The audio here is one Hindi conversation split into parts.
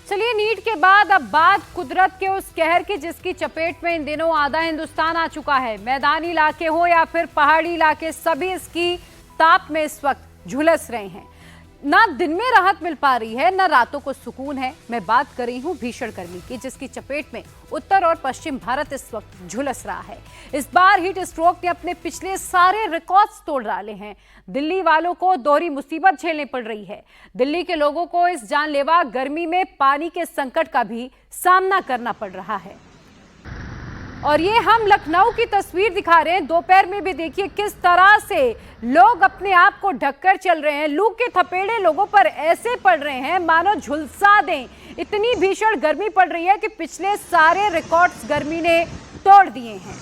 चलिए, नीट के बाद अब बात कुदरत के उस कहर की जिसकी चपेट में इन दिनों आधा हिंदुस्तान आ चुका है। मैदानी इलाके हो या फिर पहाड़ी इलाके, सभी इसकी ताप में इस वक्त झुलस रहे हैं। ना दिन में राहत मिल पा रही है, ना रातों को सुकून है। मैं बात कर रही हूँ भीषण गर्मी की, जिसकी चपेट में उत्तर और पश्चिम भारत इस वक्त झुलस रहा है। इस बार हीट स्ट्रोक ने अपने पिछले सारे रिकॉर्ड्स तोड़ डाले हैं। दिल्ली वालों को दोहरी मुसीबत झेलनी पड़ रही है। दिल्ली के लोगों को इस जानलेवा गर्मी में पानी के संकट का भी सामना करना पड़ रहा है। और ये हम लखनऊ की तस्वीर दिखा रहे हैं। दोपहर में भी देखिए किस तरह से लोग अपने आप को ढककर चल रहे हैं। लू के थपेड़े लोगों पर ऐसे पड़ रहे हैं मानो झुलसा दें। इतनी भीषण गर्मी पड़ रही है कि पिछले सारे रिकॉर्ड्स गर्मी ने तोड़ दिए हैं।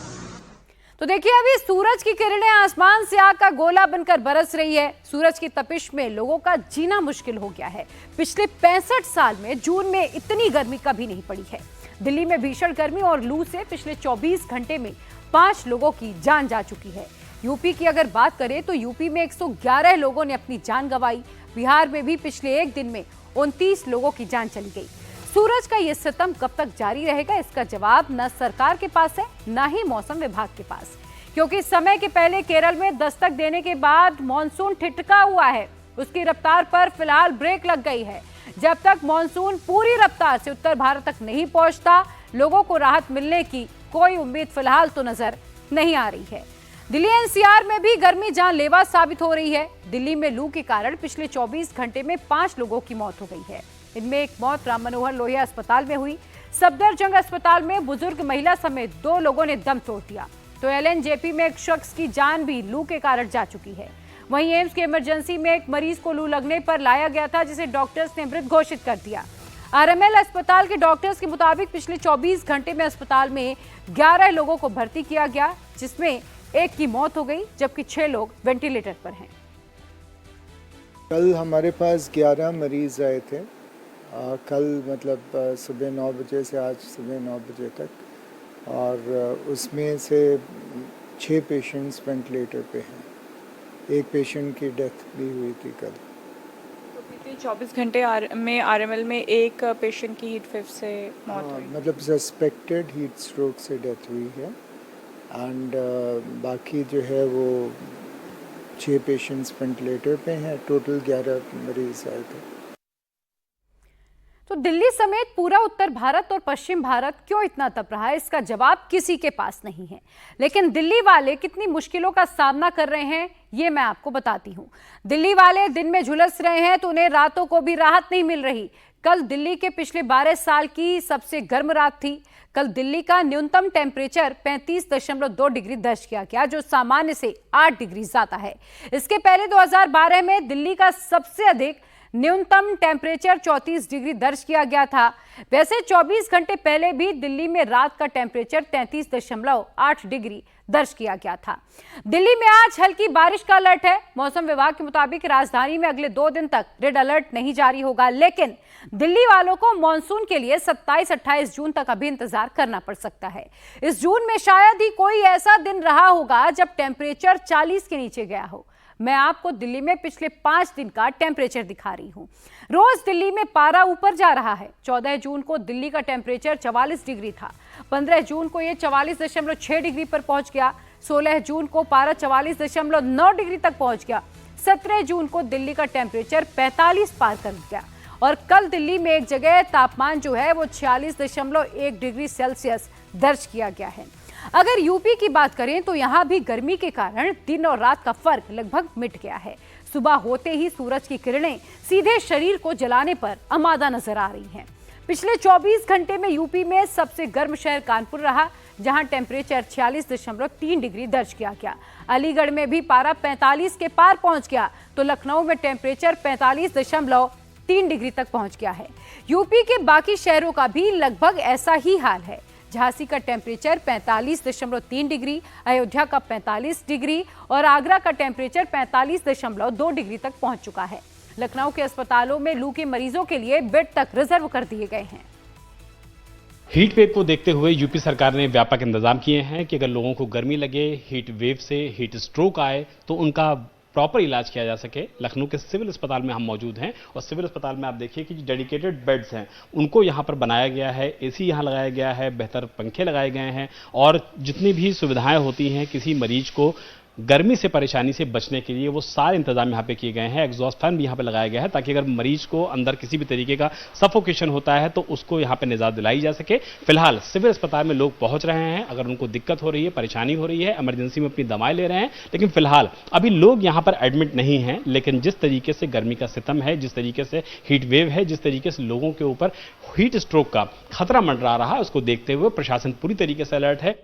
तो देखिए, अभी सूरज की किरणें आसमान से आग का गोला बनकर बरस रही है। सूरज की तपिश में लोगों का जीना मुश्किल हो गया है। पिछले 65 साल में जून में इतनी गर्मी कभी नहीं पड़ी है। दिल्ली में भीषण गर्मी और लू से पिछले 24 घंटे में 5 लोगों की जान जा चुकी है। यूपी की अगर बात करें तो यूपी में 111 लोगों ने अपनी जान गंवाई। बिहार में भी पिछले एक दिन में 29 लोगों की जान चली गई। सूरज का ये सितम कब तक जारी रहेगा, इसका जवाब न सरकार के पास है, न ही मौसम विभाग के पास, क्योंकि समय के पहले केरल में दस्तक देने के बाद मॉनसून ठिठका हुआ है। उसकी रफ्तार पर फिलहाल ब्रेक लग गई है। जब तक मॉनसून पूरी रफ्तार से उत्तर भारत तक नहीं पहुंचता, लोगों को राहत मिलने की कोई उम्मीद फिलहाल तो नजर नहीं आ रही है। दिल्ली एनसीआर में भी गर्मी जानलेवा साबित हो रही है। दिल्ली में लू के कारण पिछले 24 घंटे में 5 लोगों की मौत हो गई है। इनमें एक मौत राम मनोहर लोहिया अस्पताल में हुई। सफदरजंग अस्पताल में बुजुर्ग महिला समेत 2 लोगों ने दम तोड़ दिया। तो एलएनजेपी में एक शख्स की जान भी लू के कारण जा चुकी है। वहीं एम्स की इमरजेंसी में एक मरीज को लू लगने पर लाया गया था, जिसे डॉक्टर्स ने मृत घोषित कर दिया। आरएमएल अस्पताल के डॉक्टर्स के मुताबिक पिछले 24 घंटे में अस्पताल में 11 लोगों को भर्ती किया गया, जिसमें एक की मौत हो गई, जबकि 6 लोग वेंटिलेटर पर हैं। कल हमारे पास 11 मरीज आए थे। कल मतलब सुबह 9 बजे से आज सुबह 9 बजे तक, और उसमें से 6 पेशेंट्स वेंटिलेटर पे हैं। एक पेशेंट की डेथ भी हुई थी कल। तो पिछले 24 घंटे में आरएमएल में एक पेशेंट की हीट वेव से मौत हुई, मतलब सस्पेक्टेड हीट स्ट्रोक से डेथ हुई है। एंड बाकी जो है वो 6 पेशेंट्स वेंटिलेटर पे हैं। टोटल 11 मरीज आए थे। तो दिल्ली समेत पूरा उत्तर भारत और पश्चिम भारत क्यों इतना तप रहा है, इसका जवाब किसी के पास नहीं है। लेकिन दिल्ली वाले कितनी मुश्किलों का सामना कर रहे हैं, ये मैं आपको बताती हूँ। दिल्ली वाले दिन में झुलस रहे हैं तो उन्हें रातों को भी राहत नहीं मिल रही। कल दिल्ली के पिछले 12 साल की सबसे गर्म रात थी। कल दिल्ली का न्यूनतम टेम्परेचर 35.2 डिग्री दर्ज किया गया, जो सामान्य से 8 डिग्री ज्यादा है। इसके पहले 2012 में दिल्ली का सबसे अधिक न्यूनतम टेम्परेचर 34 डिग्री दर्ज किया गया था। वैसे 24 घंटे पहले भी दिल्ली में रात का टेम्परेचर 33.8 डिग्री दर्ज किया गया था। दिल्ली में आज हल्की बारिश का अलर्ट है। मौसम विभाग के मुताबिक राजधानी में अगले 2 दिन तक रेड अलर्ट नहीं जारी होगा, लेकिन दिल्ली वालों को मानसून के लिए 27-28 जून तक अभी इंतजार करना पड़ सकता है। इस जून में शायद ही कोई ऐसा दिन रहा होगा जब टेम्परेचर 40 के नीचे गया हो। मैं आपको दिल्ली में पिछले 5 दिन का टेम्परेचर दिखा रही हूं। रोज दिल्ली में पारा ऊपर जा रहा है। 14 जून को दिल्ली का टेम्परेचर 44 डिग्री था। 15 जून को यह 44.6 डिग्री पर पहुंच गया। 16 जून को पारा 44.9 डिग्री तक पहुंच गया। 17 जून को दिल्ली का टेम्परेचर 45 पार कर गया। और कल दिल्ली में एक जगह तापमान जो है वो 46.1 डिग्री सेल्सियस दर्ज किया गया है। अगर यूपी की बात करें तो यहां भी गर्मी के कारण दिन और रात का फर्क लगभग मिट गया है। सुबह होते ही सूरज की किरणें सीधे शरीर को जलाने पर आमादा नजर आ रही हैं। पिछले 24 घंटे में यूपी में सबसे गर्म शहर कानपुर रहा, जहां टेम्परेचर 46.3 डिग्री दर्ज किया गया। अलीगढ़ में भी पारा 45 के पार पहुंच गया, तो लखनऊ में टेम्परेचर 45.3 डिग्री तक पहुंच गया है। यूपी के बाकी शहरों का भी लगभग ऐसा ही हाल है। झांसी का टेम्परेचर 45.3 डिग्री, अयोध्या का 45 डिग्री और आगरा का टेम्परेचर 45.2 डिग्री तक पहुंच चुका है। लखनऊ के अस्पतालों में लू के मरीजों के लिए बेड तक रिजर्व कर दिए गए हैं। हीट वेव को देखते हुए यूपी सरकार ने व्यापक इंतजाम किए हैं कि अगर लोगों को गर्मी लगे, हीट वेव से हीट स्ट्रोक आए तो उनका प्रॉपर इलाज किया जा सके। लखनऊ के सिविल अस्पताल में हम मौजूद हैं और सिविल अस्पताल में आप देखिए कि डेडिकेटेड बेड्स हैं उनको यहाँ पर बनाया गया है, एसी यहाँ लगाया गया है, बेहतर पंखे लगाए गए हैं और जितनी भी सुविधाएं होती हैं किसी मरीज को गर्मी से परेशानी से बचने के लिए वो सारे इंतजाम यहाँ पे किए गए हैं। एग्जॉस्ट फैन भी यहाँ पे लगाया गया है ताकि अगर मरीज को अंदर किसी भी तरीके का सफोकेशन होता है तो उसको यहाँ पे निजात दिलाई जा सके। फिलहाल सिविल अस्पताल में लोग पहुंच रहे हैं, अगर उनको दिक्कत हो रही है, परेशानी हो रही है, इमरजेंसी में अपनी दवाएं ले रहे हैं, लेकिन फिलहाल अभी लोग यहाँ पर एडमिट नहीं हैं। लेकिन जिस तरीके से गर्मी का सितम है, जिस तरीके से हीट वेव है, जिस तरीके से लोगों के ऊपर हीट स्ट्रोक का खतरा मंडरा रहा है, उसको देखते हुए प्रशासन पूरी तरीके से अलर्ट है।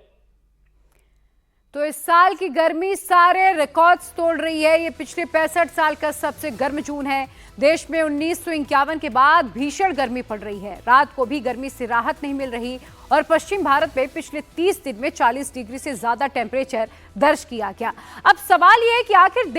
तो इस साल की गर्मी सारे रिकॉर्ड्स तोड़ रही है। ये पिछले 65 साल का सबसे गर्म जून है। देश में 1951 के बाद भीषण गर्मी पड़ रही है। रात को भी गर्मी से राहत नहीं मिल रही और पश्चिम भारत में पिछले 30 दिन में 40 डिग्री से ज्यादा टेम्परेचर दर्ज किया गया। अब सवाल यह है कि आखिर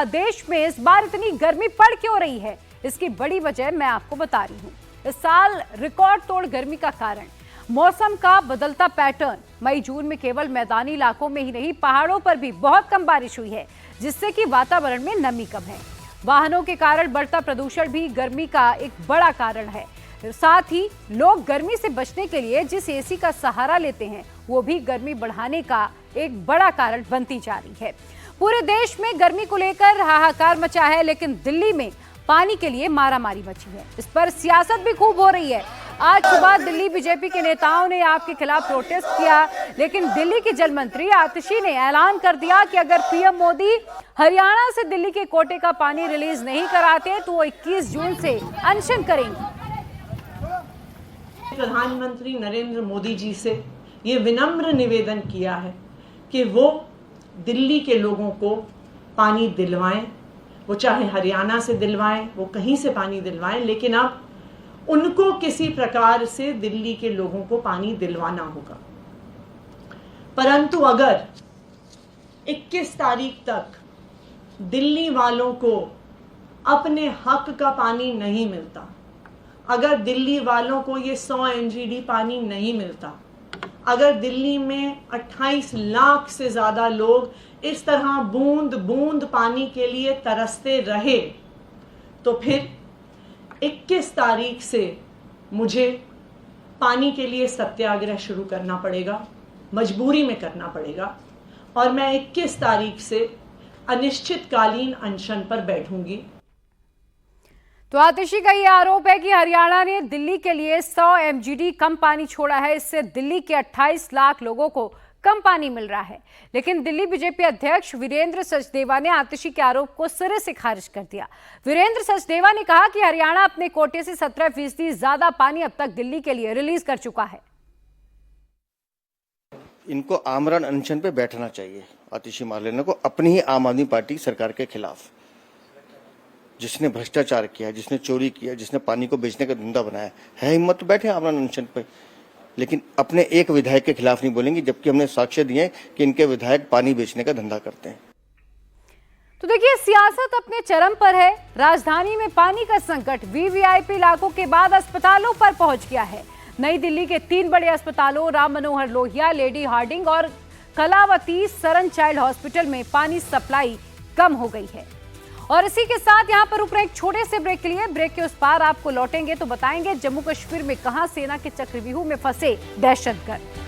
देश में इस बार इतनी गर्मी पड़ क्यों रही है? इसकी बड़ी वजह मैं आपको बता रही हूँ। इस साल रिकॉर्ड तोड़ गर्मी का कारण मौसम का बदलता पैटर्न। मई जून में केवल मैदानी इलाकों में ही नहीं, पहाड़ों पर भी बहुत कम बारिश हुई है, जिससे कि वातावरण में नमी कम है। वाहनों के कारण बढ़ता प्रदूषण भी गर्मी का एक बड़ा कारण है। साथ ही लोग गर्मी से बचने के लिए जिस एसी का सहारा लेते हैं वो भी गर्मी बढ़ाने का एक बड़ा कारण बनती जा रही है। पूरे देश में गर्मी को लेकर हाहाकार मचा है, लेकिन दिल्ली में पानी के लिए मारामारी मची है। इस पर सियासत भी खूब हो रही है। आज सुबह दिल्ली बीजेपी के नेताओं ने आपके खिलाफ प्रोटेस्ट किया, लेकिन दिल्ली के जल मंत्री आतिशी ने ऐलान कर दिया कि अगर पीएम मोदी हरियाणा से दिल्ली के कोटे का पानी रिलीज नहीं कराते तो वो 21 जून से अनशन करेंगे। प्रधानमंत्री नरेंद्र मोदी जी से ये विनम्र निवेदन किया है कि वो दिल्ली के लोगों को पानी दिलवाएं, वो चाहे हरियाणा से दिलवाएं, वो कहीं से पानी दिलवाएं, लेकिन अब उनको किसी प्रकार से दिल्ली के लोगों को पानी दिलवाना होगा। परंतु अगर 21 तारीख तक दिल्ली वालों को अपने हक का पानी नहीं मिलता, अगर दिल्ली वालों को ये 100 MGD पानी नहीं मिलता, अगर दिल्ली में 28 लाख से ज्यादा लोग इस तरह बूंद बूंद पानी के लिए तरसते रहे, तो फिर 21 तारीख से मुझे पानी के लिए सत्याग्रह शुरू करना पड़ेगा, मजबूरी में करना पड़ेगा और मैं 21 तारीख से अनिश्चितकालीन अनशन पर बैठूंगी। तो आतिशी का ये आरोप है कि हरियाणा ने दिल्ली के लिए 100 MGD कम पानी छोड़ा है। इससे दिल्ली के 28 लाख लोगों को कम पानी मिल रहा है। लेकिन दिल्ली बीजेपी अध्यक्ष वीरेंद्र सचदेवा ने आतिशी के आरोप को सिरे से खारिज कर दिया। वीरेंद्र सचदेवा ने कहा कि हरियाणा अपने कोटे से 17% ज्यादा पानी अब तक दिल्ली के लिए रिलीज कर चुका है। इनको आमरण अनशन पे बैठना चाहिए। आतिशी मार्लेना को अपनी ही आम आदमी पार्टी सरकार के खिलाफ, जिसने भ्रष्टाचार किया, जिसने चोरी किया, जिसने पानी को बेचने का धंधा बनाया है, हिम्मत तो बैठे आमरण अनशन पे, लेकिन अपने एक विधायक के खिलाफ नहीं बोलेंगे, जबकि हमने साक्ष्य दिए कि इनके विधायक पानी बेचने का धंधा करते हैं। तो देखिए, सियासत अपने चरम पर है। राजधानी में पानी का संकट वीवीआईपी इलाकों के बाद अस्पतालों पर पहुंच गया है। नई दिल्ली के 3 बड़े अस्पतालों राम मनोहर लोहिया, लेडी हार्डिंग और कलावती सरन चाइल्ड हॉस्पिटल में पानी सप्लाई कम हो गई है। और इसी के साथ यहां पर रुक रहे एक छोटे से ब्रेक के लिए। ब्रेक के उस पार आपको लौटेंगे तो बताएंगे जम्मू कश्मीर में कहां सेना के चक्रव्यूह में फंसे दहशतगर्द।